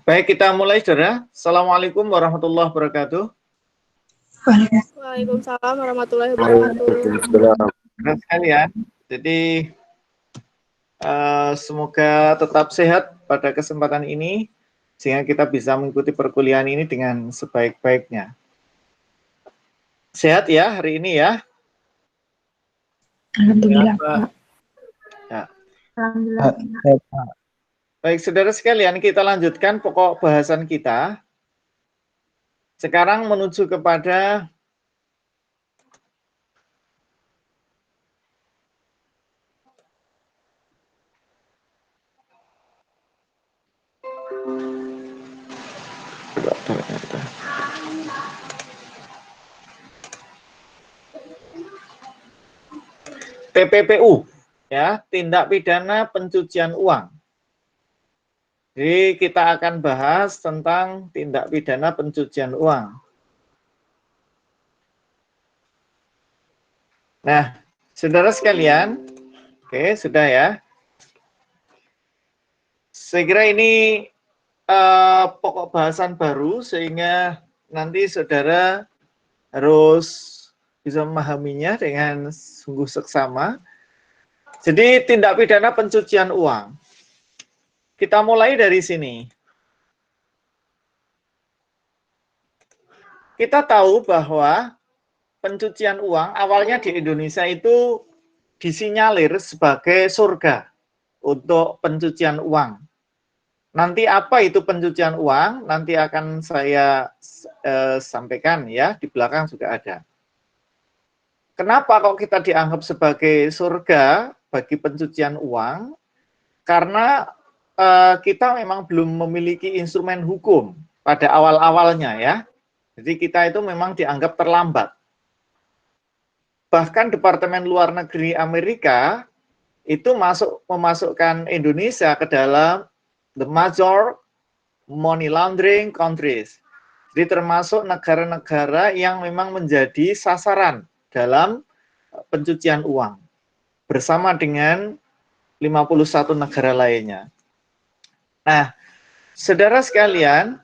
Baik, kita mulai, saudara. Assalamualaikum warahmatullahi wabarakatuh. Waalaikumsalam warahmatullahi wabarakatuh. Nah, sekalian, jadi semoga tetap sehat pada kesempatan ini, sehingga kita bisa mengikuti perkuliahan ini dengan sebaik-baiknya. Sehat ya hari ini ya? Alhamdulillah, Pak. Ya. Alhamdulillah. Baik, saudara sekalian, kita lanjutkan pokok bahasan kita. Sekarang menuju kepada TPPU, ya, tindak pidana pencucian uang. Jadi kita akan bahas tentang tindak pidana pencucian uang. Nah, saudara sekalian, oke, sudah ya. Saya kira ini pokok bahasan baru, sehingga nanti saudara harus bisa memahaminya dengan sungguh seksama. Jadi tindak pidana pencucian uang. Kita mulai dari sini. Kita tahu bahwa pencucian uang awalnya di Indonesia itu disinyalir sebagai surga untuk pencucian uang. Nanti apa itu pencucian uang? Nanti akan saya sampaikan ya, di belakang juga ada. Kenapa kok kita dianggap sebagai surga bagi pencucian uang? Karena kita memang belum memiliki instrumen hukum pada awal-awalnya ya. Jadi kita itu memang dianggap terlambat. Bahkan Departemen Luar Negeri Amerika itu memasukkan Indonesia ke dalam the major money laundering countries. Jadi termasuk negara-negara yang memang menjadi sasaran dalam pencucian uang bersama dengan 51 negara lainnya. Nah, saudara sekalian,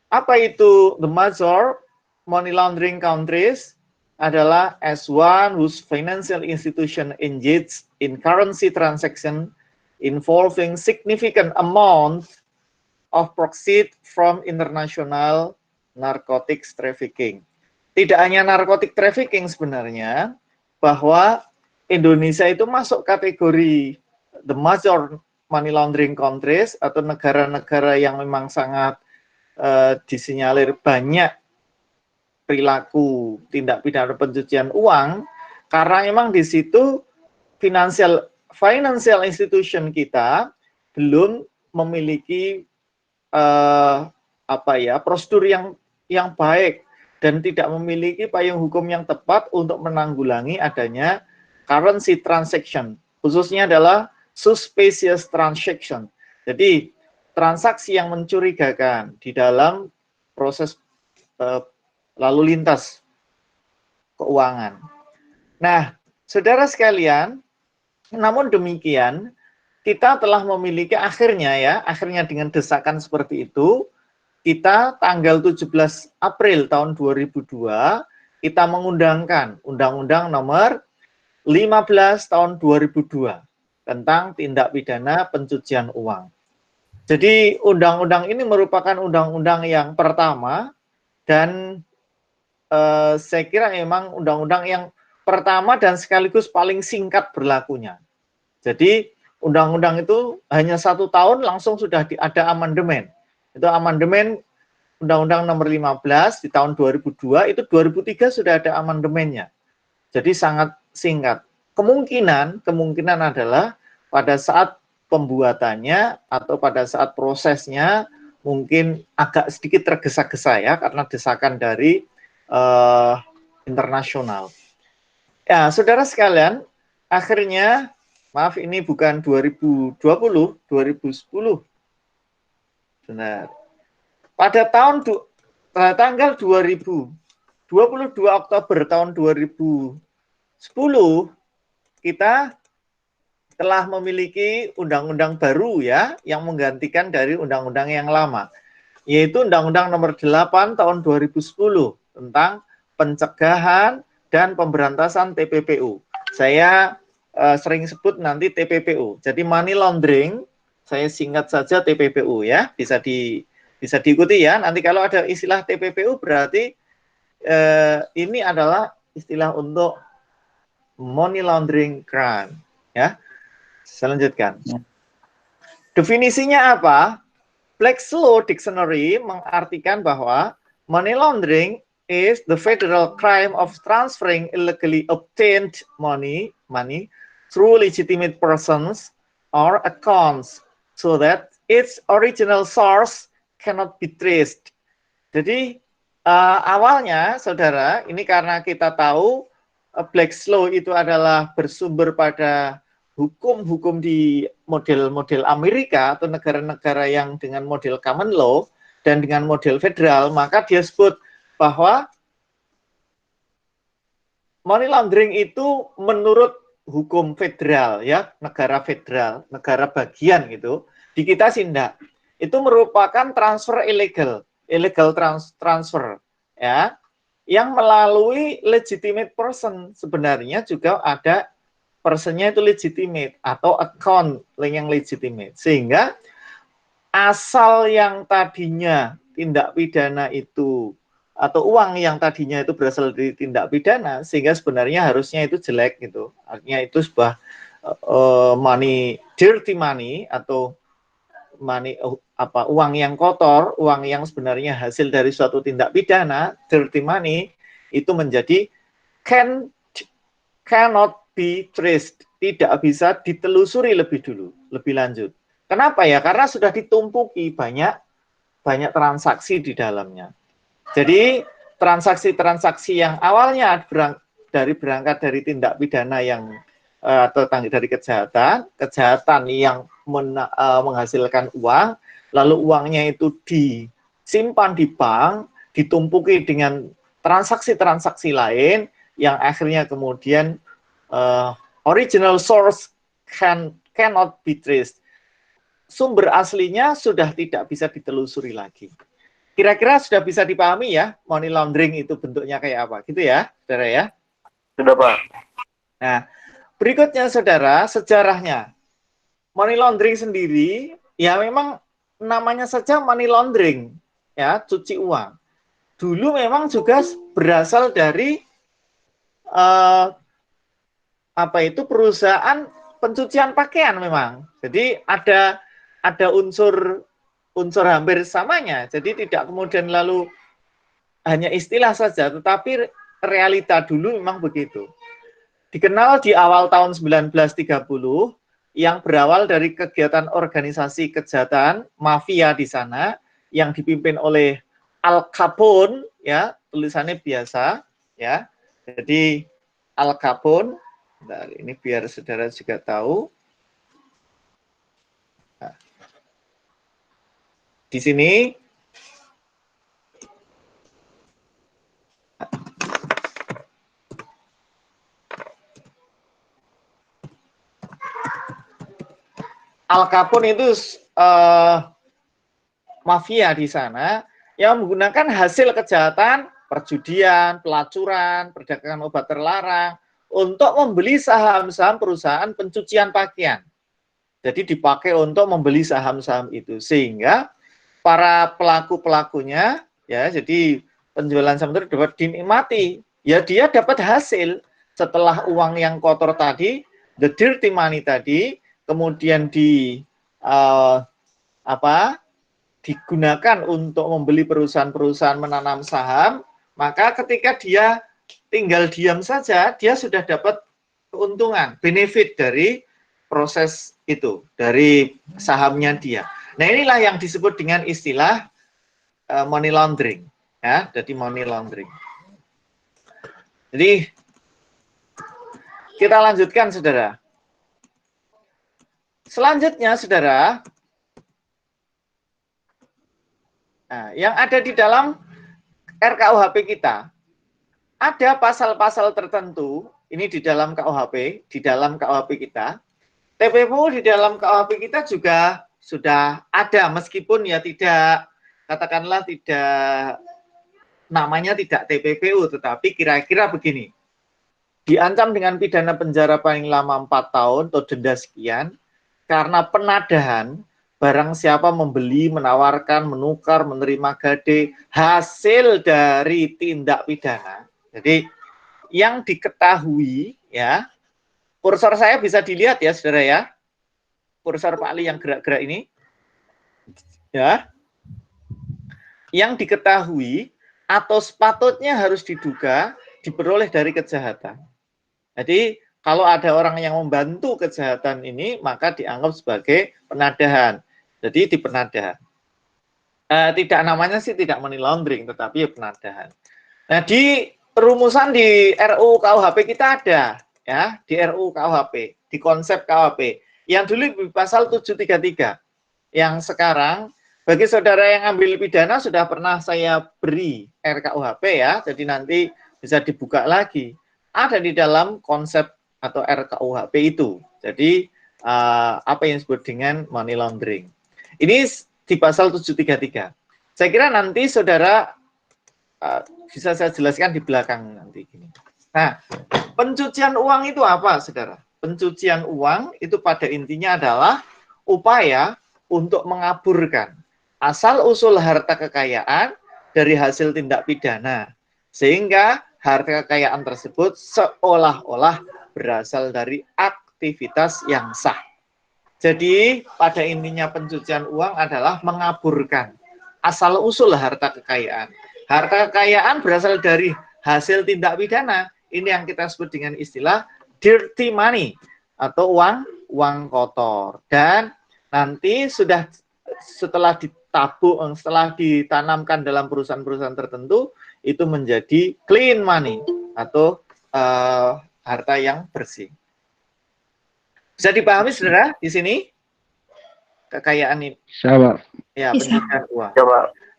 apa itu the major money laundering countries? Adalah as one whose financial institution engaged in currency transaction involving significant amount of proceeds from international narcotics trafficking. Tidak hanya narcotic trafficking sebenarnya, bahwa Indonesia itu masuk kategori the major money laundering countries atau negara-negara yang memang sangat disinyalir banyak perilaku tindak pidana pencucian uang, karena memang di situ financial institution kita belum memiliki prosedur yang baik dan tidak memiliki payung hukum yang tepat untuk menanggulangi adanya currency transaction, khususnya adalah suspicious transaction. Jadi transaksi yang mencurigakan di dalam proses lalu lintas keuangan. Nah, saudara sekalian, namun demikian, kita telah memiliki akhirnya dengan desakan seperti itu, kita tanggal 17 April tahun 2002, kita mengundangkan Undang-Undang nomor 15 tahun 2002 tentang tindak pidana pencucian uang. Jadi undang-undang ini merupakan undang-undang yang pertama dan saya kira memang undang-undang yang pertama dan sekaligus paling singkat berlakunya. Jadi undang-undang itu hanya 1 tahun langsung sudah ada amandemen. Itu amandemen Undang-Undang nomor 15 di tahun 2002, itu 2003 sudah ada amandemennya. Jadi sangat singkat. Kemungkinan adalah pada saat pembuatannya atau pada saat prosesnya mungkin agak sedikit tergesa-gesa ya, karena desakan dari internasional. Ya, saudara sekalian, akhirnya, maaf ini bukan 2020, 2010. Benar. Pada tanggal 22 Oktober tahun 2010, kita telah memiliki undang-undang baru ya, yang menggantikan dari undang-undang yang lama. yaitu Undang-Undang Nomor 8 Tahun 2010 tentang pencegahan dan pemberantasan TPPU. Saya sering sebut nanti TPPU. Jadi money laundering, saya singkat saja TPPU ya, bisa diikuti ya. Nanti kalau ada istilah TPPU berarti ini adalah istilah untuk money laundering crime ya. Saya lanjutkan. Definisinya apa? Black's Law Dictionary mengartikan bahwa money laundering is the federal crime of transferring illegally obtained money through legitimate persons or accounts so that its original source cannot be traced. Jadi awalnya, saudara, ini karena kita tahu Black's Law itu adalah bersumber pada hukum-hukum di model-model Amerika atau negara-negara yang dengan model common law dan dengan model federal, maka dia sebut bahwa money laundering itu menurut hukum federal ya, negara federal, negara bagian gitu. Di kita sih enggak. Itu merupakan transfer illegal transfer ya, yang melalui legitimate person. Sebenarnya juga ada personnya itu legitimate atau account yang legitimate, sehingga asal yang tadinya tindak pidana itu atau uang yang tadinya itu berasal dari tindak pidana, sehingga sebenarnya harusnya itu jelek gitu, artinya itu sebuah money, dirty money atau money uang yang kotor, uang yang sebenarnya hasil dari suatu tindak pidana, dirty money, itu menjadi cannot be traced, tidak bisa ditelusuri lebih dulu, lebih lanjut. Kenapa ya? Karena sudah ditumpuki banyak transaksi di dalamnya. Jadi transaksi-transaksi yang awalnya berangkat dari tindak pidana yang atau dari kejahatan yang menghasilkan uang, lalu uangnya itu disimpan di bank, ditumpuki dengan transaksi-transaksi lain yang akhirnya kemudian original source cannot be traced. Sumber aslinya sudah tidak bisa ditelusuri lagi. Kira-kira sudah bisa dipahami ya, money laundering itu bentuknya kayak apa, gitu ya, saudara ya? Sudah, Pak. Nah, berikutnya saudara, sejarahnya. Money laundering sendiri, ya memang namanya saja money laundering, ya, cuci uang. Dulu memang juga berasal dari perusahaan pencucian pakaian memang. Jadi ada unsur hampir samanya. Jadi tidak kemudian lalu hanya istilah saja, tetapi realita dulu memang begitu. Dikenal di awal tahun 1930 yang berawal dari kegiatan organisasi kejahatan mafia di sana yang dipimpin oleh Al Capone, ya, tulisannya biasa, ya. Jadi Al Capone. Nah, ini biar saudara juga tahu. Nah, di sini Al Capone itu mafia di sana yang menggunakan hasil kejahatan, perjudian, pelacuran, perdagangan obat terlarang untuk membeli saham-saham perusahaan pencucian pakaian. Jadi dipakai untuk membeli saham-saham itu, sehingga para pelaku-pelakunya, ya, jadi penjualan saham itu dapat dinikmati. Ya, dia dapat hasil setelah uang yang kotor tadi, the dirty money tadi, kemudian digunakan untuk membeli perusahaan-perusahaan menanam saham, maka ketika dia tinggal diam saja, dia sudah dapat keuntungan, benefit dari proses itu, dari sahamnya dia. Nah, inilah yang disebut dengan istilah money laundering, ya, jadi money laundering. Jadi kita lanjutkan, saudara. Selanjutnya, saudara, nah, yang ada di dalam RKUHP kita, ada pasal-pasal tertentu, ini di dalam KUHP, kita, TPPU di dalam KUHP kita juga sudah ada, meskipun ya tidak katakanlah tidak, namanya tidak TPPU, tetapi kira-kira begini, diancam dengan pidana penjara paling lama 4 tahun atau denda sekian, karena penadahan barang siapa membeli, menawarkan, menukar, menerima gade hasil dari tindak pidana. Jadi yang diketahui ya, kursor saya bisa dilihat ya saudara ya, kursor Pak Ali yang gerak-gerak ini ya, yang diketahui atau sepatutnya harus diduga diperoleh dari kejahatan. Jadi kalau ada orang yang membantu kejahatan ini, maka dianggap sebagai penadahan. Jadi di penadahan. Tidak namanya sih tidak money laundering, tetapi ya penadahan. Nah di rumusan di RUU KUHP kita ada, ya di RUU KUHP, di konsep KUHP. Yang dulu di pasal 733, yang sekarang bagi saudara yang ambil pidana sudah pernah saya beri RKUHP ya, jadi nanti bisa dibuka lagi. Ada di dalam konsep atau RKUHP itu. Jadi apa yang disebut dengan money laundering. Ini di pasal 733. Saya kira nanti saudara bisa saya jelaskan di belakang nanti. Nah, pencucian uang itu apa, saudara? Pencucian uang itu pada intinya adalah upaya untuk mengaburkan asal-usul harta kekayaan dari hasil tindak pidana, sehingga harta kekayaan tersebut seolah-olah berasal dari aktivitas yang sah. Jadi pada intinya pencucian uang adalah mengaburkan asal-usul harta kekayaan. Harta kekayaan berasal dari hasil tindak pidana. Ini yang kita sebut dengan istilah dirty money atau uang kotor. Dan nanti sudah setelah ditabung, setelah ditanamkan dalam perusahaan-perusahaan tertentu, itu menjadi clean money atau harta yang bersih. Bisa dipahami saudara di sini kekayaan ini? Bisa, Pak. Ya, pencucian uang.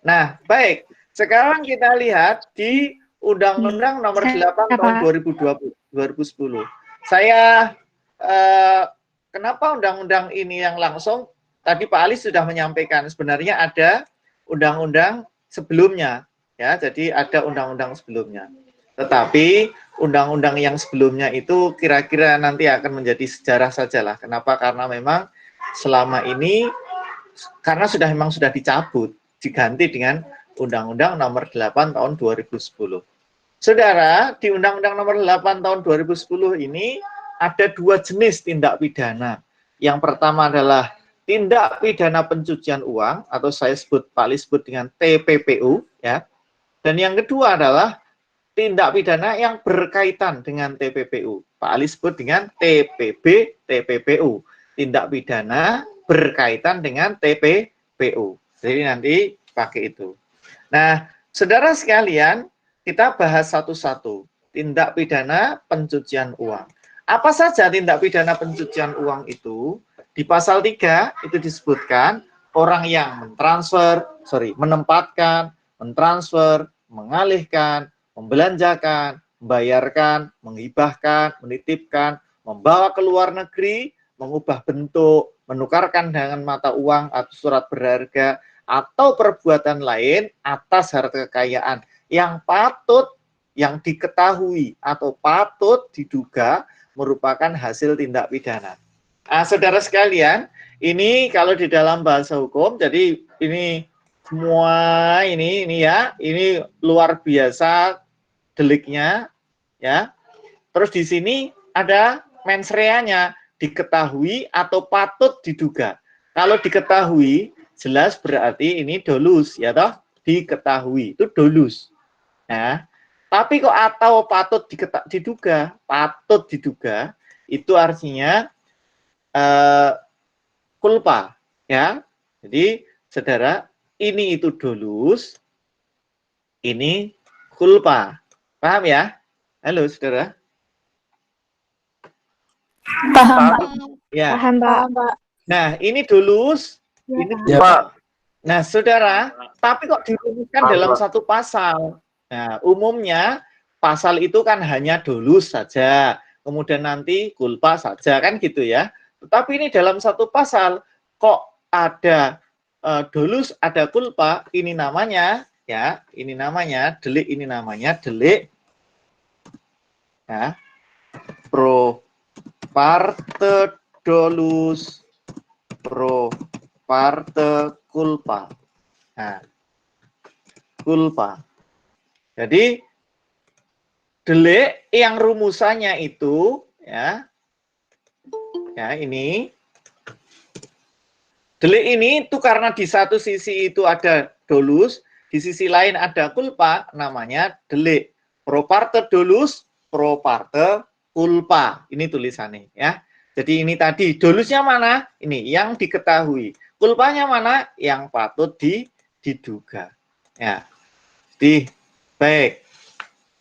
Nah, baik. Sekarang kita lihat di Undang-Undang Nomor 8 Tahun 2010. Saya kenapa undang-undang ini yang langsung? Tadi Pak Ali sudah menyampaikan sebenarnya ada undang-undang sebelumnya, ya. Jadi ada undang-undang sebelumnya. Tetapi undang-undang yang sebelumnya itu kira-kira nanti akan menjadi sejarah sajalah. Kenapa? Karena memang selama ini karena memang sudah dicabut, diganti dengan Undang-Undang Nomor 8 Tahun 2010. Saudara, di Undang-Undang Nomor 8 Tahun 2010 ini ada 2 jenis tindak pidana. Yang pertama adalah tindak pidana pencucian uang atau saya sebut Pak Ali sebut dengan TPPU, ya. Dan yang kedua adalah tindak pidana yang berkaitan dengan TPPU. Pak Ali sebut dengan TPB, TPPU. Tindak pidana berkaitan dengan TPPU. Jadi nanti pakai itu. Nah, saudara sekalian, kita bahas satu-satu. Tindak pidana pencucian uang. Apa saja tindak pidana pencucian uang itu? Di pasal 3 itu disebutkan orang yang menempatkan, mentransfer, mengalihkan, membelanjakan, membayarkan, menghibahkan, menitipkan, membawa ke luar negeri, mengubah bentuk, menukarkan dengan mata uang atau surat berharga, atau perbuatan lain atas harta kekayaan yang patut, yang diketahui atau patut diduga merupakan hasil tindak pidana. Nah, saudara sekalian, ini kalau di dalam bahasa hukum, jadi ini semua ini ya, ini luar biasa deliknya, ya. Terus di sini ada mens rea-nya, diketahui atau patut diduga. Kalau diketahui, jelas berarti ini dolus, ya toh? Diketahui, itu dolus. Nah, tapi kok atau patut diduga, itu artinya kulpa, ya. Jadi, saudara, ini itu dolus, ini kulpa. Paham ya? Halo, saudara? Paham, Pak. Ya. Paham, Pak. Nah, ini dolus, ini kulpa. Nah, saudara, tapi kok dirumuskan dalam satu pasal? Nah, umumnya pasal itu kan hanya dolus saja, kemudian nanti kulpa saja, kan gitu ya. Tetapi ini dalam satu pasal, kok ada dolus ada culpa, ini namanya ya, ini namanya delik, ini namanya delik ya, pro parte dolus, pro parte culpa. Nah, culpa. Jadi delik yang rumusannya itu ya ini delik ini itu karena di satu sisi itu ada dolus, di sisi lain ada culpa, namanya delik pro parte dolus, pro parte culpa. Ini tulisannya ya. Jadi ini tadi dolusnya mana? Ini yang diketahui. Culpanya mana? Yang patut diduga. Ya. Jadi baik.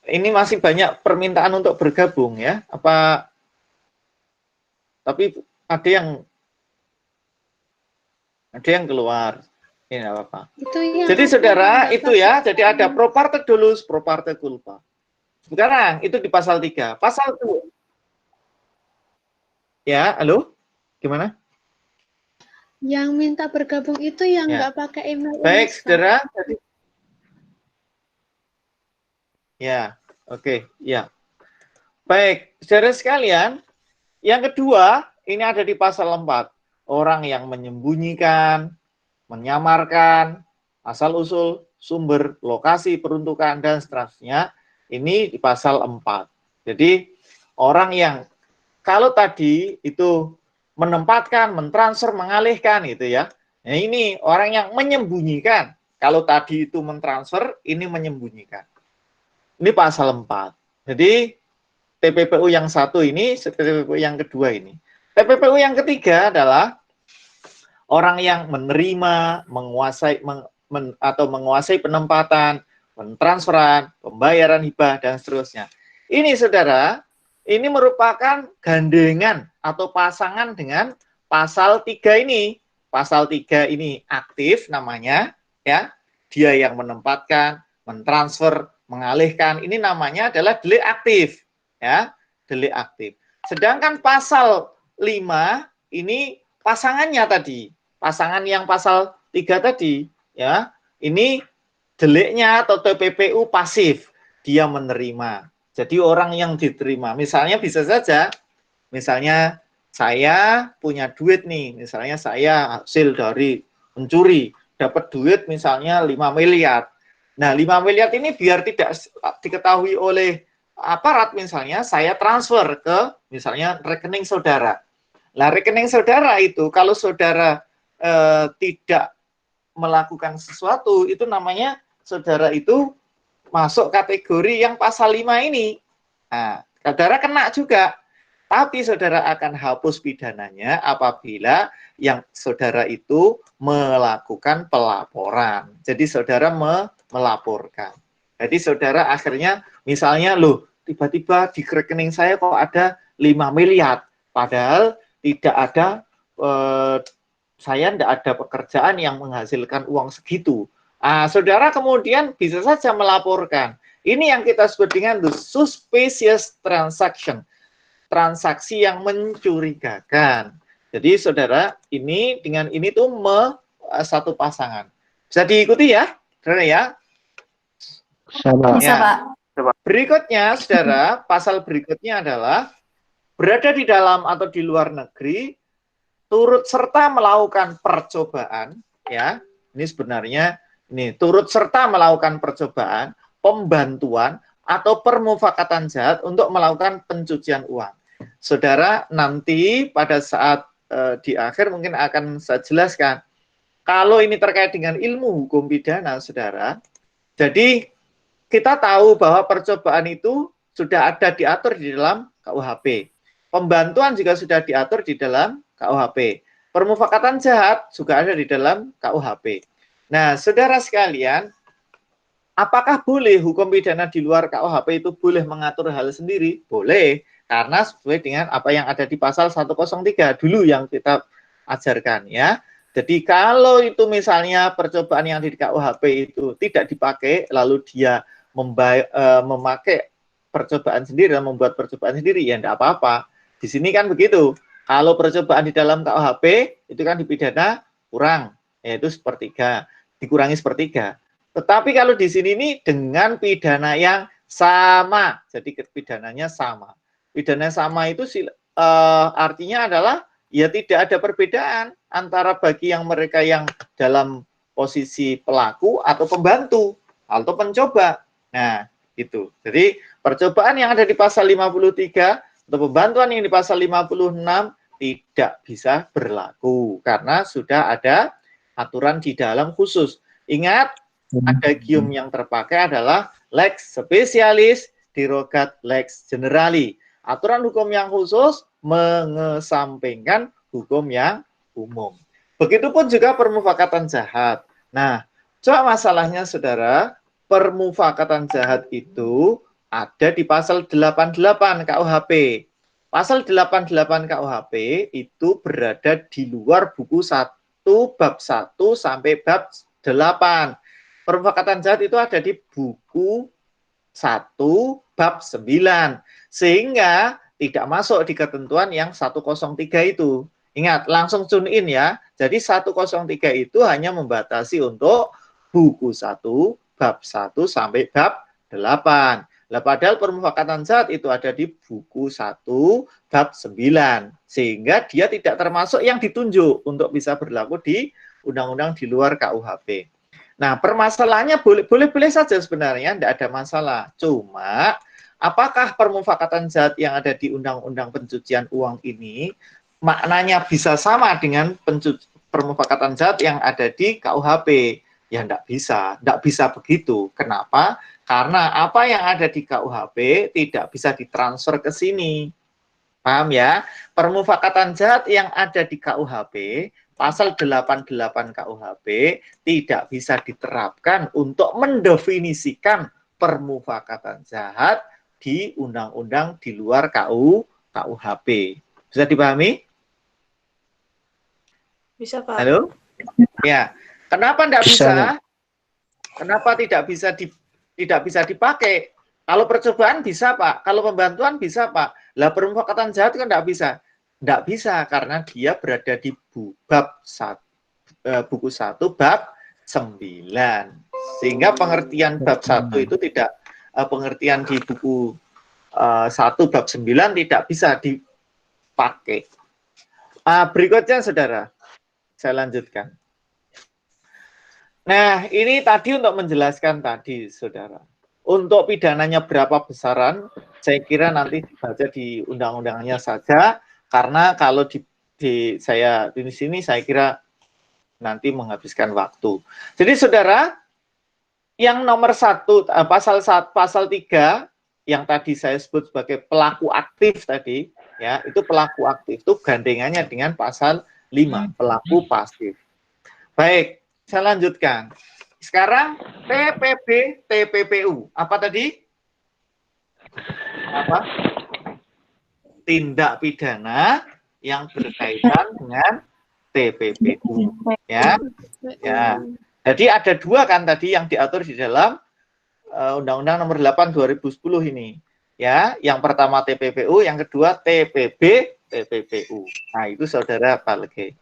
Ini masih banyak permintaan untuk bergabung ya. Apa tapi ada yang keluar. Ini enggak apa-apa. Jadi saudara itu ya, jadi ada pro parte dolus, pro parte culpa. Sekarang itu di pasal 3. Pasal 2. Ya, halo? Gimana? Yang minta bergabung itu yang Ya. nggak pakai email. Baik, saudara. Ya, oke, ya. Baik, saudara sekalian, yang kedua, ini ada di pasal 4. Orang yang menyembunyikan, menyamarkan, asal-usul, sumber, lokasi, peruntukan, dan seterusnya, ini di pasal 4. Jadi, orang yang kalau tadi itu menempatkan, mentransfer, mengalihkan gitu ya. Nah, ini orang yang menyembunyikan. Kalau tadi itu mentransfer, ini menyembunyikan. Ini pasal 4. Jadi TPPU yang satu ini, TPPU yang kedua ini. TPPU yang ketiga adalah orang yang menerima, menguasai atau menguasai penempatan, pentransferan, pembayaran hibah dan seterusnya. Ini saudara, ini merupakan gandengan atau pasangan dengan pasal 3 ini. Pasal 3 ini aktif namanya ya. Dia yang menempatkan, mentransfer, mengalihkan, ini namanya adalah delik aktif ya, delik aktif. Sedangkan pasal 5 ini pasangannya tadi, pasangan yang pasal 3 tadi ya, ini deliknya atau TPPU pasif, dia menerima. Jadi orang yang diterima, misalnya bisa saja, misalnya saya punya duit nih, misalnya saya hasil dari mencuri, dapat duit misalnya 5 miliar. Nah, 5 miliar ini biar tidak diketahui oleh aparat misalnya, saya transfer ke misalnya rekening saudara. Nah, rekening saudara itu kalau saudara tidak melakukan sesuatu, itu namanya saudara itu masuk kategori yang pasal 5 ini. Nah, saudara kena juga. Tapi saudara akan hapus pidananya apabila yang saudara itu melakukan pelaporan. Jadi saudara melaporkan. Jadi saudara akhirnya misalnya loh, tiba-tiba di rekening saya kok ada 5 miliar. Padahal tidak ada, saya tidak ada pekerjaan yang menghasilkan uang segitu. Saudara kemudian bisa saja melaporkan. Ini yang kita sebut dengan the suspicious transaction. Transaksi yang mencurigakan. Jadi saudara, ini dengan ini tuh satu pasangan. Bisa diikuti ya, saudara ya? Bisa, Pak. Berikutnya, saudara, pasal berikutnya adalah berada di dalam atau di luar negeri, turut serta melakukan percobaan, ya. Ini sebenarnya ini turut serta melakukan percobaan, pembantuan atau permufakatan jahat untuk melakukan pencucian uang. Saudara, nanti pada saat di akhir mungkin akan saya jelaskan. Kalau ini terkait dengan ilmu hukum pidana, saudara, jadi kita tahu bahwa percobaan itu sudah ada diatur di dalam KUHP. Pembantuan juga sudah diatur di dalam KUHP. Permufakatan jahat juga ada di dalam KUHP. Nah, saudara sekalian, apakah boleh hukum pidana di luar KUHP itu boleh mengatur hal sendiri? Boleh, karena sesuai dengan apa yang ada di pasal 103 dulu yang kita ajarkan ya. Jadi kalau itu misalnya percobaan yang di KUHP itu tidak dipakai, lalu dia memakai percobaan sendiri dan membuat percobaan sendiri, ya tidak apa-apa. Di sini kan begitu. Kalau percobaan di dalam KUHP itu kan dipidana kurang. yaitu sepertiga, dikurangi sepertiga. Tetapi kalau di sini ini dengan pidana yang sama, jadi pidananya sama. Pidana sama itu artinya adalah ya tidak ada perbedaan antara bagi yang mereka yang dalam posisi pelaku atau pembantu atau pencoba. Nah, itu. Jadi percobaan yang ada di pasal 53 atau pembantuan yang di pasal 56 tidak bisa berlaku karena sudah ada aturan di dalam khusus. Ingat, ada gium yang terpakai adalah lex specialis derogat lex generali. Aturan hukum yang khusus mengesampingkan hukum yang umum. Begitupun juga permufakatan jahat. Nah, coba masalahnya saudara, permufakatan jahat itu ada di pasal 88 KUHP. Pasal 88 KUHP itu berada di luar buku 1 bab 1 sampai bab 8. Permufakatan jahat itu ada di buku 1 bab 9. Sehingga tidak masuk di ketentuan yang 103 itu. Ingat, langsung tune in ya. Jadi 103 itu hanya membatasi untuk buku 1 bab 1 sampai bab 8. Lah padahal permufakatan jahat itu ada di buku 1 bab 9. Sehingga dia tidak termasuk yang ditunjuk untuk bisa berlaku di undang-undang di luar KUHP. Nah, permasalahannya boleh saja sebenarnya, tidak ada masalah. Cuma, apakah permufakatan jahat yang ada di Undang-Undang Pencucian Uang ini maknanya bisa sama dengan permufakatan jahat yang ada di KUHP? Ya, tidak bisa begitu. Kenapa? Karena apa yang ada di KUHP tidak bisa ditransfer ke sini. Paham ya? Permufakatan jahat yang ada di KUHP pasal 88 KUHP tidak bisa diterapkan untuk mendefinisikan permufakatan jahat di undang-undang di luar KUHP. Bisa dipahami? Bisa, Pak. Halo? Ya. Kenapa tidak bisa? Kenapa tidak bisa dipakai? Kalau percobaan bisa, Pak. Kalau pembantuan bisa, Pak. Lah permufakatan jahat kan tidak bisa. Tidak bisa karena dia berada di buku 1 bab 9. Sehingga pengertian bab 1 itu tidak, pengertian di buku 1 bab 9 tidak bisa dipakai. Berikutnya saudara, saya lanjutkan. Nah, ini tadi untuk menjelaskan tadi saudara. Untuk pidananya berapa besaran, saya kira nanti dibaca di undang-undangnya saja. Karena kalau di sini saya kira nanti menghabiskan waktu. Jadi saudara, yang nomor 1 pasal 3 yang tadi saya sebut sebagai pelaku aktif tadi, ya itu pelaku aktif itu gandengannya dengan pasal 5 pelaku pasif. Baik, saya lanjutkan. Sekarang TPB, TPPU apa tadi? Apa? Tindak pidana yang berkaitan dengan TPPU, ya. Jadi ada 2 kan tadi yang diatur di dalam Undang-Undang Nomor 8 2010 ini, ya. Yang pertama TPPU, yang kedua TPB, TPPU. Nah itu saudara apa lagi?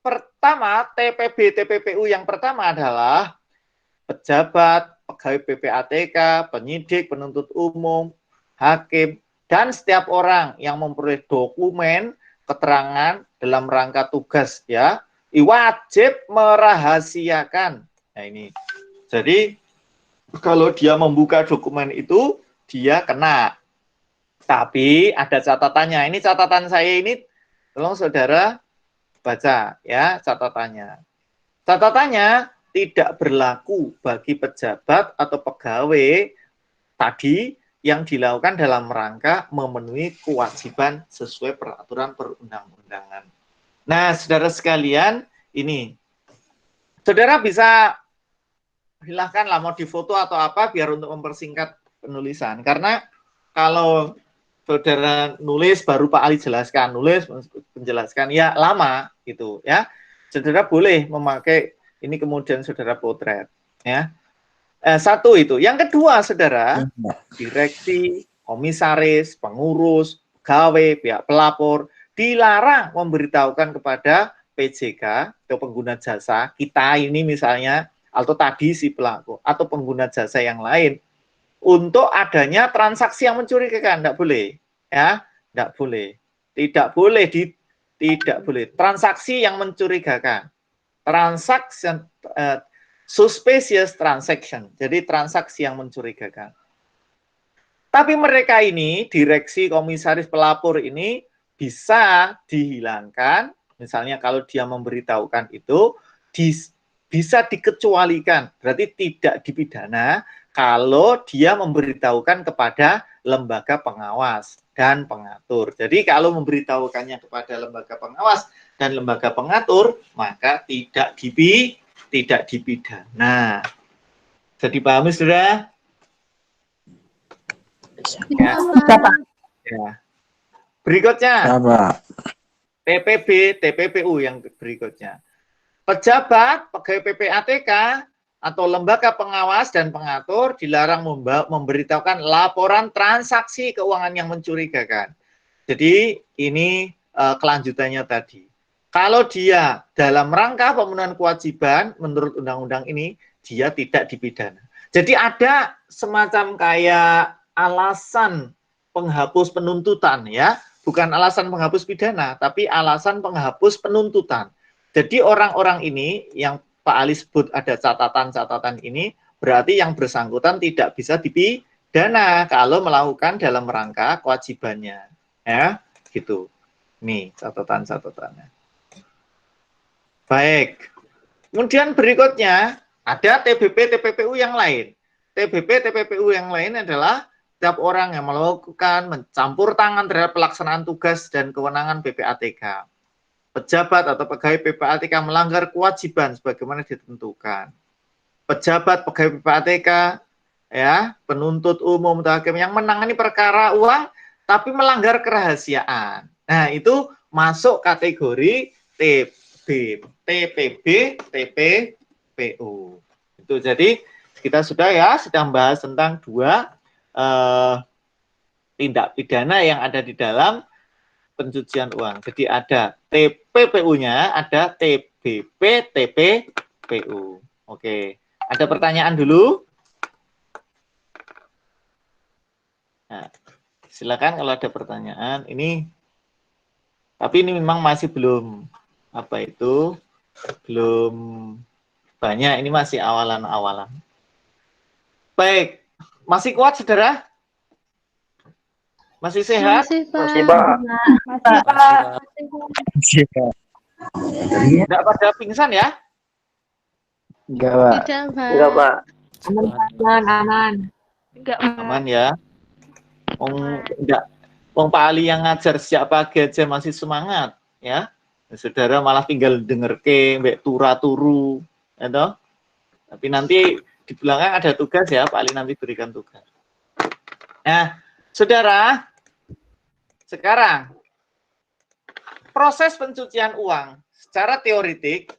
Pertama TPB, TPPU yang pertama adalah pejabat, pegawai PPATK, penyidik, penuntut umum, hakim, dan setiap orang yang memperoleh dokumen keterangan dalam rangka tugas ya wajib merahasiakan. Nah ini, jadi kalau dia membuka dokumen itu dia kena. Tapi ada catatannya. Ini catatan saya ini, tolong saudara baca ya catatannya. Catatannya tidak berlaku bagi pejabat atau pegawai tadi yang dilakukan dalam rangka memenuhi kewajiban sesuai peraturan perundang-undangan. Nah, saudara sekalian, ini saudara bisa silahkanlah mau difoto atau apa biar untuk mempersingkat penulisan. Karena kalau saudara nulis baru Pak Ali jelaskan, nulis menjelaskan ya lama gitu ya. Saudara boleh memakai ini kemudian saudara potret ya. 1 itu. Yang kedua, saudara, direksi, komisaris, pengurus, pegawai, pihak pelapor dilarang memberitahukan kepada PJK atau pengguna jasa kita ini misalnya, atau tadi si pelaku atau pengguna jasa yang lain untuk adanya transaksi yang mencurigakan, tidak boleh, ya, tidak boleh, tidak boleh transaksi yang mencurigakan, transaksi suspicious transaction, jadi transaksi yang mencurigakan. Tapi mereka ini, direksi, komisaris, pelapor ini bisa dihilangkan, misalnya kalau dia memberitahukan itu, bisa dikecualikan, berarti tidak dipidana kalau dia memberitahukan kepada lembaga pengawas dan pengatur. Jadi kalau memberitahukannya kepada lembaga pengawas dan lembaga pengatur, maka tidak dipidana. Jadi pahami sudah? Tidak, Bisa, Pak. Ya. Berikutnya, Pak. TPPU yang berikutnya. Pejabat, pegawai PPATK, atau lembaga pengawas dan pengatur dilarang memberitahukan laporan transaksi keuangan yang mencurigakan. Jadi ini kelanjutannya tadi. Kalau dia dalam rangka pemenuhan kewajiban menurut undang-undang ini, dia tidak dipidana. Jadi ada semacam kayak alasan penghapus penuntutan, ya, bukan alasan penghapus pidana, tapi alasan penghapus penuntutan. Jadi orang-orang ini yang Pak Ali sebut ada catatan-catatan ini, berarti yang bersangkutan tidak bisa dipidana kalau melakukan dalam rangka kewajibannya, ya, gitu. Nih catatan-catatannya. Baik. Kemudian berikutnya ada TBP, TPPU yang lain. TBP, TPPU yang lain adalah setiap orang yang melakukan mencampur tangan terhadap pelaksanaan tugas dan kewenangan PPATK. Pejabat atau pegawai PPATK melanggar kewajiban sebagaimana ditentukan. Pejabat pegawai PPATK, ya, penuntut umum atau hakim yang menangani perkara uang tapi melanggar kerahasiaan. Nah, itu masuk kategori TPB, TPPU. Itu jadi kita sudah bahas tentang dua tindak pidana yang ada di dalam pencucian uang. Jadi ada TPPU-nya, ada TBP, TPPU. Oke, ada pertanyaan dulu? Nah, silakan kalau ada pertanyaan. Tapi ini memang masih belum belum banyak. Ini masih awalan-awalan. Baik, masih kuat, saudara? Masih sehat? Masih, Pak. Masih, Pak. Tidak pada pingsan ya? Enggak, Pak. Tidak, Pak. Enggak, Pak. Aman. Enggak, Aman ya? Wong Pak Ali yang ngajar sejak pagi aja masih semangat, ya. Saudara malah tinggal denger mbek turu, ya toh? Tapi nanti di belakang ada tugas ya, Pak Ali nanti berikan tugas. Nah, saudara, sekarang proses pencucian uang secara teoritik,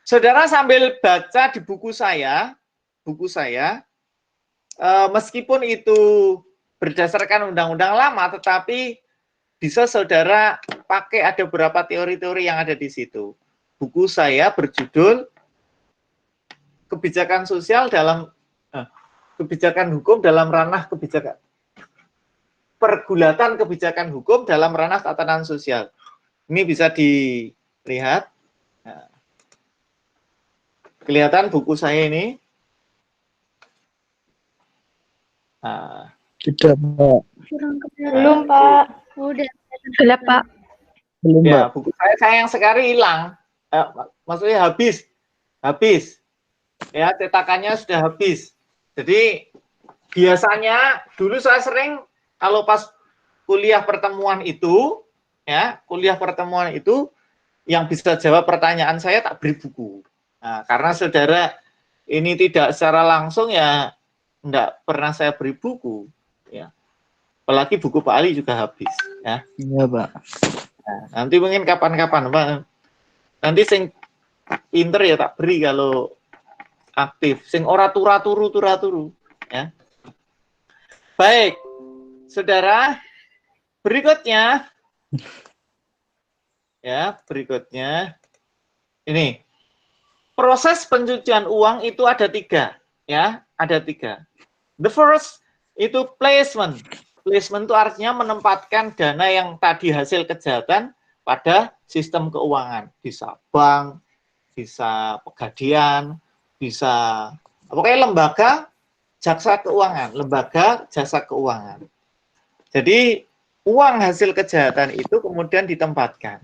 saudara sambil baca di buku saya, meskipun itu berdasarkan undang-undang lama, tetapi bisa saudara pakai ada beberapa teori-teori yang ada di situ. Buku saya berjudul Kebijakan Sosial dalam Kebijakan Hukum dalam Ranah Kebijakan Pergulatan Kebijakan Hukum dalam Ranah Tatanan Sosial. Ini bisa dilihat. Nah, kelihatan buku saya ini? Nah, Tidak, Pak. Belum, Pak. Udah. Gelap, Pak. Belum, ya, Pak. buku saya sayang sekali hilang. Maksudnya habis. Ya, cetakannya sudah habis. Jadi biasanya dulu saya sering kalau pas kuliah pertemuan itu yang bisa jawab pertanyaan saya tak beri buku. Nah, karena saudara ini tidak secara langsung ya enggak pernah saya beri buku, ya. Apalagi buku Pak Ali juga habis, ya. Iya, Pak. Nah, nanti mungkin kapan-kapan, Pak. Nanti sing pinter ya tak beri kalau aktif. Sing ora turu, ya. Baik, saudara. Berikutnya Ya, berikutnya ini proses pencucian uang itu ada 3, ya, ada 3. The first itu placement. Placement itu artinya menempatkan dana yang tadi hasil kejahatan pada sistem keuangan, bisa bank, bisa Pegadaian, bisa pokoknya lembaga jasa keuangan, lembaga jasa keuangan. Jadi uang hasil kejahatan itu kemudian ditempatkan.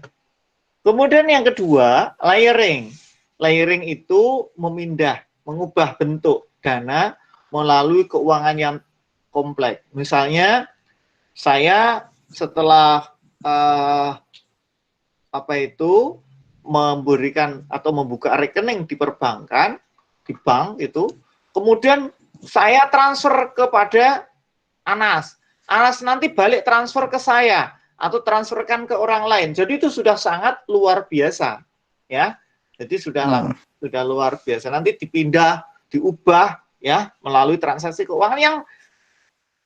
Kemudian yang kedua, layering. Layering itu memindah, mengubah bentuk dana melalui keuangan yang kompleks. Misalnya, saya setelah memberikan atau membuka rekening di perbankan, di bank itu, kemudian saya transfer kepada Anas. Anas nanti balik transfer ke saya atau transferkan ke orang lain. Jadi itu sudah sangat luar biasa, ya. Jadi sudah luar biasa. Nanti dipindah, diubah, ya, melalui transaksi keuangan yang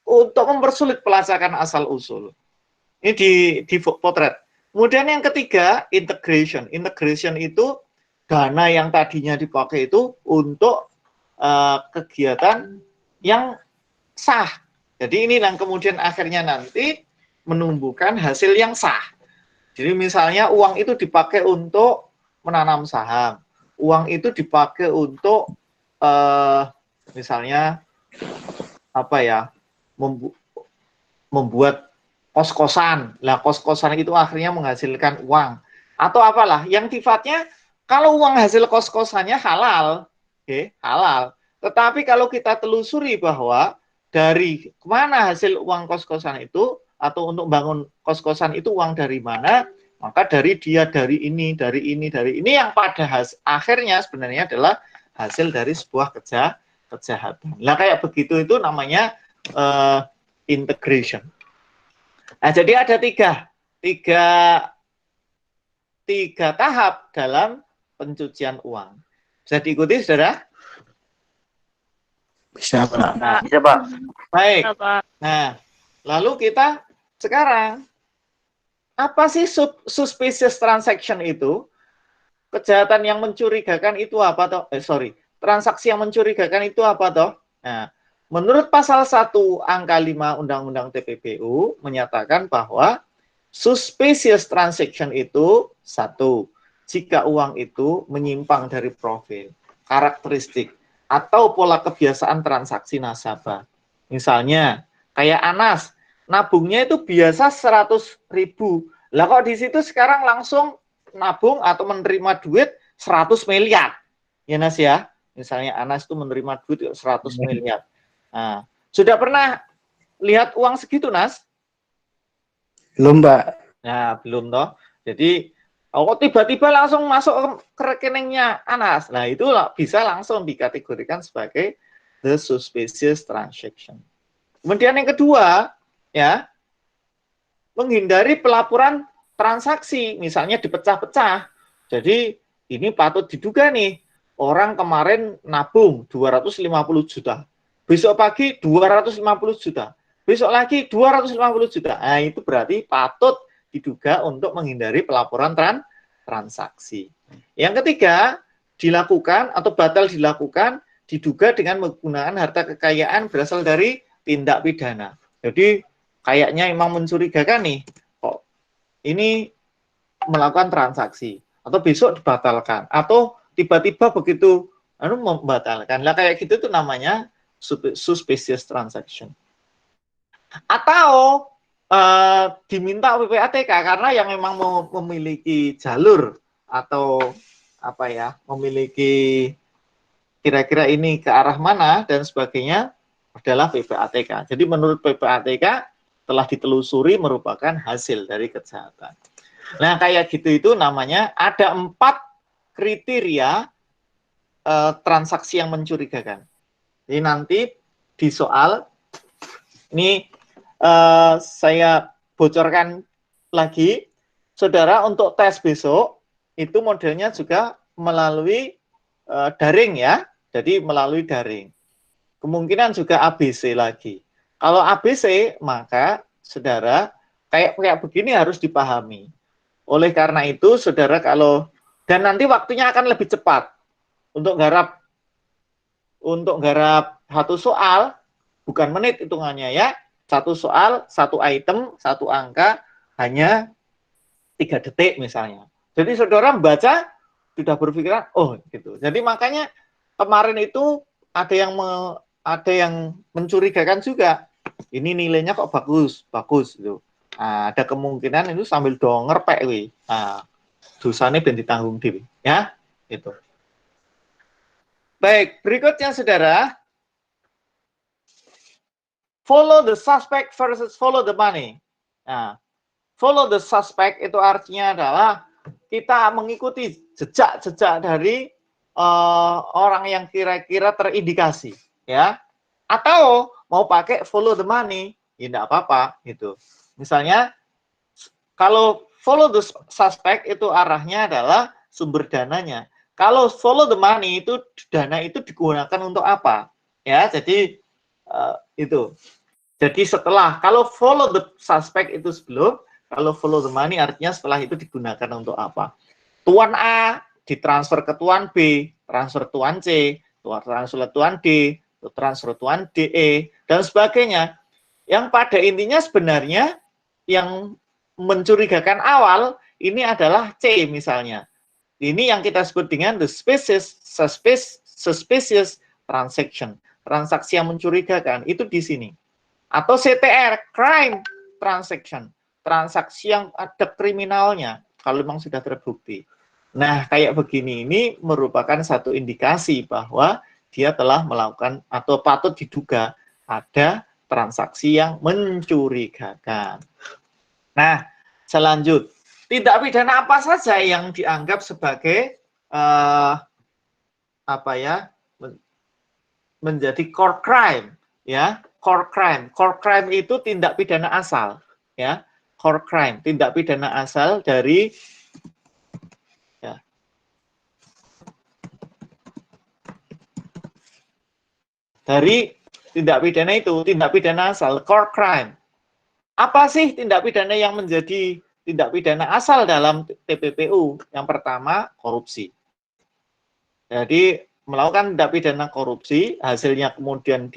untuk mempersulit pelacakan asal usul. Ini di potret. Kemudian yang ketiga, integration. Integration itu dana yang tadinya dipakai itu untuk kegiatan yang sah. Jadi ini yang kemudian akhirnya nanti menumbuhkan hasil yang sah. Jadi misalnya uang itu dipakai untuk menanam saham, uang itu dipakai untuk misalnya membuat kos-kosan. Lah kos-kosan itu akhirnya menghasilkan uang atau apalah yang sifatnya kalau uang hasil kos-kosannya halal, halal. Tetapi kalau kita telusuri bahwa dari mana hasil uang kos-kosan itu atau untuk bangun kos-kosan itu uang dari mana, maka dari ini yang pada akhirnya sebenarnya adalah hasil dari sebuah kejahatan. Nah kayak begitu itu namanya integration. Nah jadi ada tiga tahap dalam pencucian uang. Bisa diikuti, saudara? Bisa, Pak. Nah, Bisa, Pak. Baik. Bisa, Pak. Nah, lalu kita sekarang apa sih suspicious transaction itu? Kejahatan yang mencurigakan itu apa toh? Transaksi yang mencurigakan itu apa toh? Nah, menurut pasal 1 angka 5 Undang-Undang TPPU menyatakan bahwa suspicious transaction itu 1, jika uang itu menyimpang dari profil, karakteristik, atau pola kebiasaan transaksi nasabah. Misalnya, kayak Anas, nabungnya itu biasa 100.000. Lah kok di situ sekarang langsung nabung atau menerima duit 100 miliar. Ya Nas ya. Misalnya Anas itu menerima duit 100 miliar. Nah, sudah pernah lihat uang segitu, Nas? Belum, Pak. Nah, belum toh. Jadi tiba-tiba langsung masuk ke rekeningnya Anas. Nah, itu bisa langsung dikategorikan sebagai the suspicious transaction. Kemudian yang kedua, ya, menghindari pelaporan transaksi, misalnya dipecah-pecah. Jadi ini patut diduga nih, orang kemarin nabung 250 juta, besok pagi 250 juta, besok lagi 250 juta. Nah, itu berarti patut diduga untuk menghindari pelaporan transaksi. Yang ketiga, dilakukan atau batal dilakukan diduga dengan menggunakan harta kekayaan berasal dari tindak pidana. Jadi kayaknya memang mencurigakan nih, kok ini melakukan transaksi atau besok dibatalkan atau tiba-tiba begitu membatalkan. Lah kayak gitu itu namanya suspicious transaction. Atau diminta PPATK karena yang memang memiliki jalur atau memiliki kira-kira ini ke arah mana dan sebagainya adalah PPATK. Jadi menurut PPATK telah ditelusuri merupakan hasil dari kejahatan. Nah kayak gitu itu namanya ada 4 kriteria transaksi yang mencurigakan. Jadi nanti di soal ini saya bocorkan lagi, saudara, untuk tes besok itu modelnya juga melalui daring ya, jadi melalui daring. Kemungkinan juga ABC lagi. Kalau ABC maka saudara kayak begini harus dipahami. Oleh karena itu, saudara, dan nanti waktunya akan lebih cepat untuk garap satu soal, bukan menit hitungannya ya. Satu soal, satu item, satu angka hanya 3 detik misalnya. Jadi saudara membaca sudah berpikiran, oh gitu. Jadi makanya kemarin itu ada yang mencurigakan juga. Ini nilainya kok bagus gitu. Nah, ada kemungkinan itu sambil donger pek wi. Nah, dosanya ben ditanggung dewe, ya. Itu. Baik, berikutnya saudara. Follow the suspect versus follow the money. Nah, follow the suspect itu artinya adalah kita mengikuti jejak-jejak dari orang yang kira-kira terindikasi, ya. Atau mau pakai follow the money, ya enggak apa-apa gitu. Misalnya kalau follow the suspect itu arahnya adalah sumber dananya. Kalau follow the money itu dana itu digunakan untuk apa? Ya, jadi itu. Jadi kalau follow the suspect itu sebelum, kalau follow the money artinya setelah itu digunakan untuk apa? Tuan A ditransfer ke tuan B, transfer tuan C, transfer tuan D, transfer tuan DE, dan sebagainya. Yang pada intinya sebenarnya yang mencurigakan awal ini adalah C misalnya. Ini yang kita sebut dengan the suspicious transaction. Transaksi yang mencurigakan itu di sini. Atau CTR, crime transaction. Transaksi yang ada kriminalnya kalau memang sudah terbukti. Nah, kayak begini ini merupakan satu indikasi bahwa dia telah melakukan atau patut diduga ada transaksi yang mencurigakan. Nah, selanjut, tindak pidana apa saja yang dianggap sebagai menjadi core crime, ya? Core crime itu tindak pidana asal, ya. Core crime, tindak pidana asal dari tindak pidana itu, tindak pidana asal, core crime. Apa sih tindak pidana yang menjadi tindak pidana asal dalam TPPU? Yang pertama, korupsi. Jadi, melakukan tindak pidana korupsi, hasilnya kemudian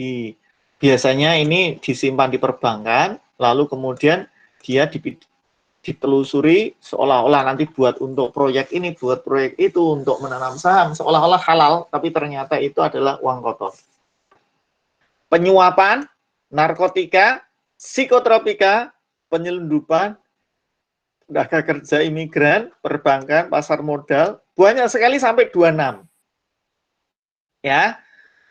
biasanya ini disimpan di perbankan, lalu kemudian dia ditelusuri seolah-olah nanti buat untuk proyek ini, buat proyek itu, untuk menanam saham, seolah-olah halal, tapi ternyata itu adalah uang kotor. Penyuapan, narkotika, psikotropika, penyelundupan, tenaga kerja imigran, perbankan, pasar modal, banyak sekali sampai 26. Ya.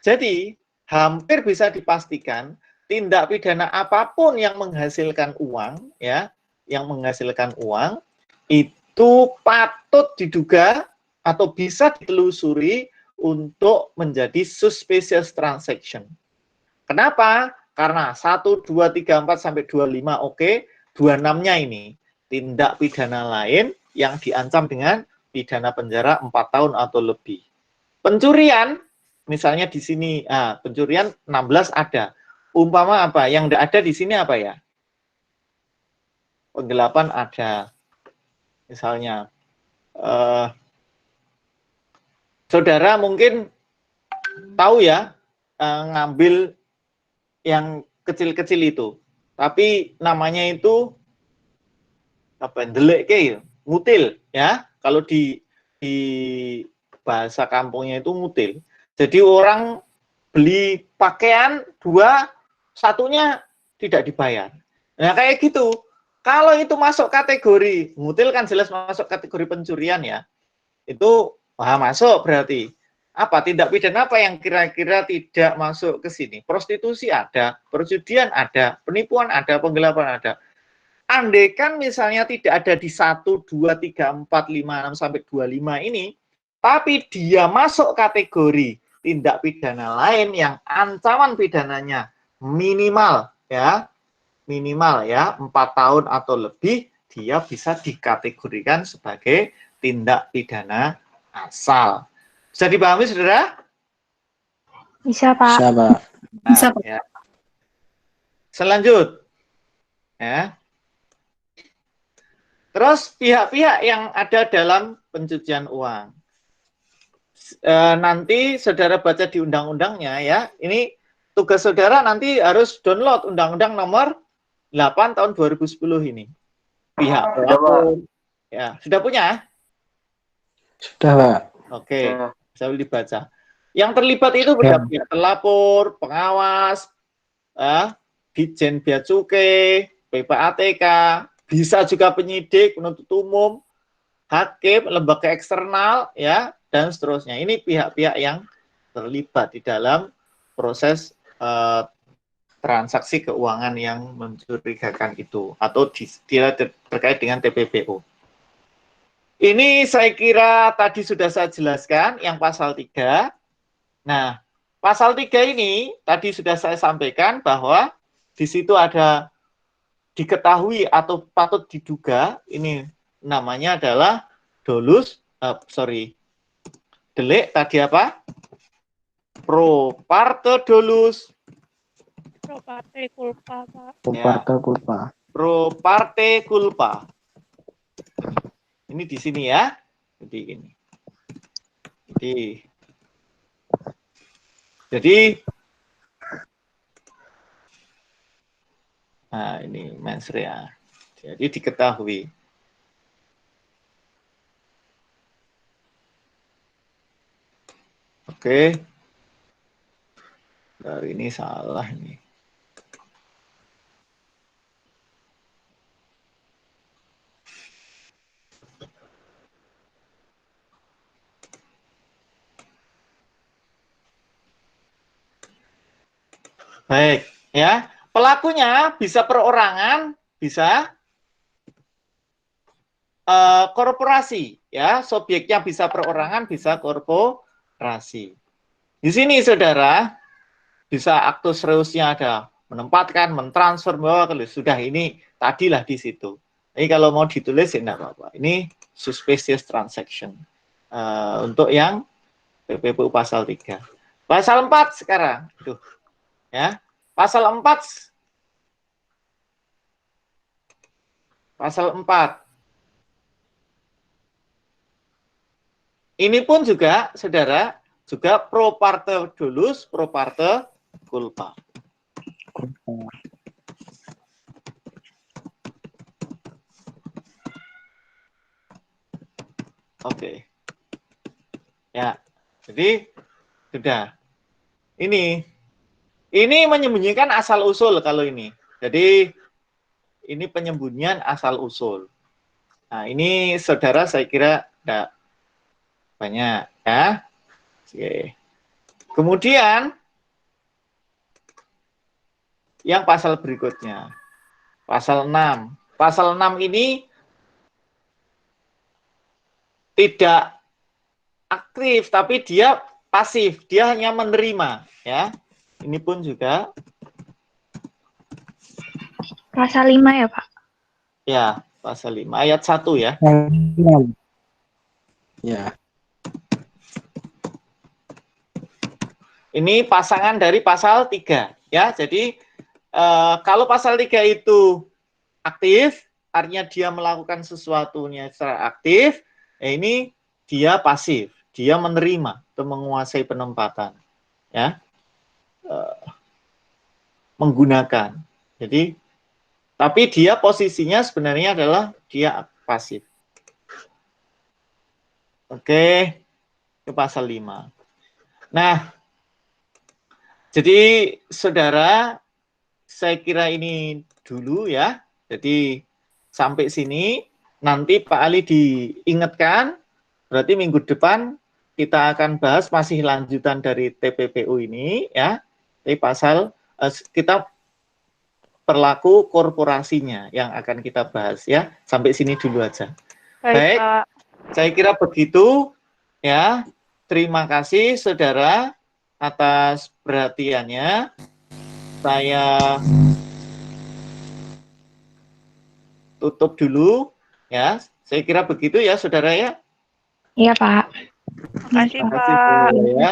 Jadi, hampir bisa dipastikan tindak pidana apapun yang menghasilkan uang, ya, yang menghasilkan uang itu patut diduga atau bisa ditelusuri untuk menjadi suspicious transaction. Kenapa? Karena 1, 2, 3, 4, sampai 25 oke, 26-nya ini tindak pidana lain yang diancam dengan pidana penjara 4 tahun atau lebih. Pencurian, misalnya di sini, pencurian 16 ada. Umpama apa? Yang tidak ada di sini apa ya? Penggelapan ada. Misalnya, saudara mungkin tahu ya, ngambil yang kecil-kecil itu, tapi namanya itu ndelek ya, ngutil ya. Kalau di bahasa kampungnya itu ngutil. Jadi orang beli pakaian 2, satunya tidak dibayar. Nah kayak gitu. Kalau itu masuk kategori ngutil kan jelas masuk kategori pencurian ya. Itu masuk berarti. Apa tindak pidana apa yang kira-kira tidak masuk ke sini? Prostitusi ada, perjudian ada, penipuan ada, penggelapan ada. Andaikan misalnya tidak ada di 1, 2, 3, 4, 5, 6 sampai 25 ini, tapi dia masuk kategori tindak pidana lain yang ancaman pidananya minimal ya 4 tahun atau lebih, dia bisa dikategorikan sebagai tindak pidana asal. Bisa dipahami, saudara? Bisa, Pak. Bisa, Pak. Nah, ya. Selanjut. Ya. Terus pihak-pihak yang ada dalam pencucian uang. Nanti saudara baca di undang-undangnya ya. Ini tugas saudara nanti harus download Undang-Undang nomor 8 tahun 2010 ini. Pihak pelapor. Ya, sudah punya? Sudah, Pak. Oke, saya dibaca. Yang terlibat itu pihak pelapor, pengawas, Ditjen Bea Cukai, PPATK, bisa juga penyidik, penuntut umum, hakim, lembaga eksternal, ya, dan seterusnya. Ini pihak-pihak yang terlibat di dalam proses transaksi keuangan yang mencurigakan itu, atau terkait dengan TPPO. Ini saya kira tadi sudah saya jelaskan, yang pasal 3. Nah, pasal 3 ini tadi sudah saya sampaikan bahwa di situ ada diketahui atau patut diduga, ini namanya adalah delik tadi apa? Pro parte dolus. Pro parte culpa, Pak. Pro parte culpa. Ini di sini ya. Jadi ini. Jadi nah ini mens rea. Jadi diketahui. Oke. Dari ini salah ini. Baik, ya. Pelakunya bisa perorangan, bisa korporasi, ya. Subjeknya bisa perorangan, bisa korporasi. Di sini, saudara, bisa aktus reusnya ada menempatkan, mentransfer, bahwa sudah ini tadilah di situ. Jadi kalau mau ditulis ya enggak apa-apa. Ini suspicious transaction untuk yang PPPU pasal 3. Pasal 4 sekarang. Tuh. Ya. Pasal 4. Pasal 4. Ini pun juga, saudara, juga pro parte dolus, pro parte culpa. Oke. Ya. Jadi sudah. Ini menyembunyikan asal-usul kalau ini. Jadi, ini penyembunyian asal-usul. Nah, ini saudara saya kira enggak banyak. Ya. Oke. Kemudian, yang pasal berikutnya. Pasal 6. Pasal 6 ini tidak aktif, tapi dia pasif. Dia hanya menerima. Ya. Ini pun juga Pasal 5 ya, Pak? ya, pasal 5 ayat 1 ya. Ya. Ini pasangan dari pasal 3 ya. Jadi kalau pasal 3 itu aktif, artinya dia melakukan sesuatunya secara aktif, ini dia pasif, dia menerima atau menguasai penempatan. Ya. Menggunakan. Jadi tapi dia posisinya sebenarnya adalah dia pasif. Oke, ke pasal 5. Nah, jadi saudara, saya kira ini dulu ya. Jadi sampai sini, nanti Pak Ali diingatkan, berarti minggu depan kita akan bahas masih lanjutan dari TPPU ini ya. Tapi pasal kita perlaku korporasinya yang akan kita bahas ya. Sampai sini dulu aja. Baik, Pak. saya kira begitu ya. Terima kasih saudara atas perhatiannya. Saya tutup dulu ya. Saya kira begitu ya saudara ya. Iya, Pak. Makasih, Terima kasih, Pak. ya.